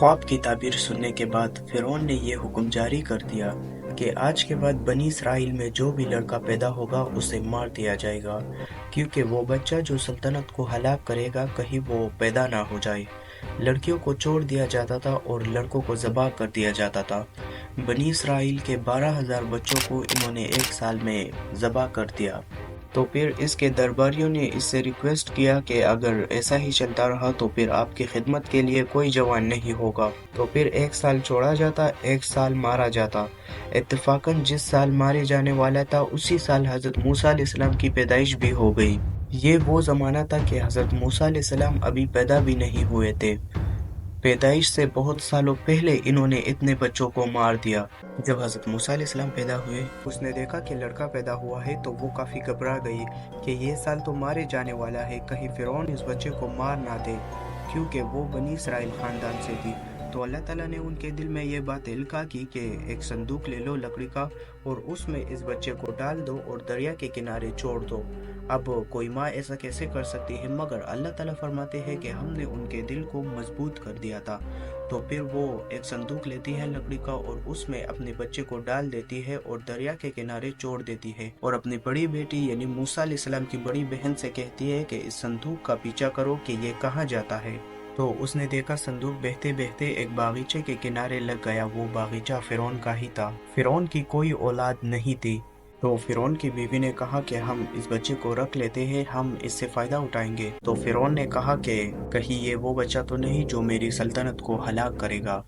ख्वाब की ताबीर सुनने के बाद फ़िरौन ने ये हुक्म जारी कर दिया कि आज के बाद बनी इसराइल में जो भी लड़का पैदा होगा उसे मार दिया जाएगा, क्योंकि वो बच्चा जो सल्तनत को हलाक करेगा कहीं वो पैदा ना हो जाए। लड़कियों को छोड़ दिया जाता था और लड़कों को ज़बह कर दिया जाता था। बनी इसराइल के 12,000 बच्चों को इन्होंने एक साल में ज़बह कर दिया। तो फिर इसके दरबारियों ने इससे रिक्वेस्ट किया कि अगर ऐसा ही चलता रहा तो फिर आपकी खिदमत के लिए कोई जवान नहीं होगा। तो फिर एक साल छोड़ा जाता, एक साल मारा जाता। इत्तफाकन जिस साल मारे जाने वाला था उसी साल हज़रत मूसा अलैहिस्सलाम की पैदाइश भी हो गई। ये वो ज़माना था कि हज़रत मूसा अलैहिस्सलाम अभी पैदा भी नहीं हुए थे। पैदाइश से बहुत सालों पहले इन्होंने इतने बच्चों को मार दिया। जब हज़रत मूसा अलैहिस्सलाम पैदा हुए, उसने देखा कि लड़का पैदा हुआ है तो वो काफ़ी घबरा गई कि ये साल तो मारे जाने वाला है, कहीं फ़िरौन इस बच्चे को मार ना दे, क्योंकि वो बनी इसराइल ख़ानदान से थी। तो अल्लाह ताला ने उनके दिल में ये बात इल्का की कि एक संदूक ले लो लकड़ी का और उसमें इस बच्चे को डाल दो और दरिया के किनारे छोड़ दो। अब कोई माँ ऐसा कैसे कर सकती है, मगर अल्लाह ताला फरमाते हैं कि हमने उनके दिल को मजबूत कर दिया था। तो फिर वो एक संदूक लेती है लकड़ी का और उसमें अपने बच्चे को डाल देती है और दरिया के किनारे छोड़ देती है, और अपनी बड़ी बेटी यानी मूसा अलैहिस्सलाम की बड़ी बहन से कहती है कि इस संदूक का पीछा करो कि ये कहाँ जाता है। तो उसने देखा संदूक बहते बहते एक बागीचे के किनारे लग गया। वो बागीचा फिरौन का ही था। फिरौन की कोई औलाद नहीं थी। तो फिरौन की बीवी ने कहा कि हम इस बच्चे को रख लेते हैं, हम इससे फ़ायदा उठाएंगे। तो फिरौन ने कहा कि कहीं ये वो बच्चा तो नहीं जो मेरी सल्तनत को हलाक करेगा।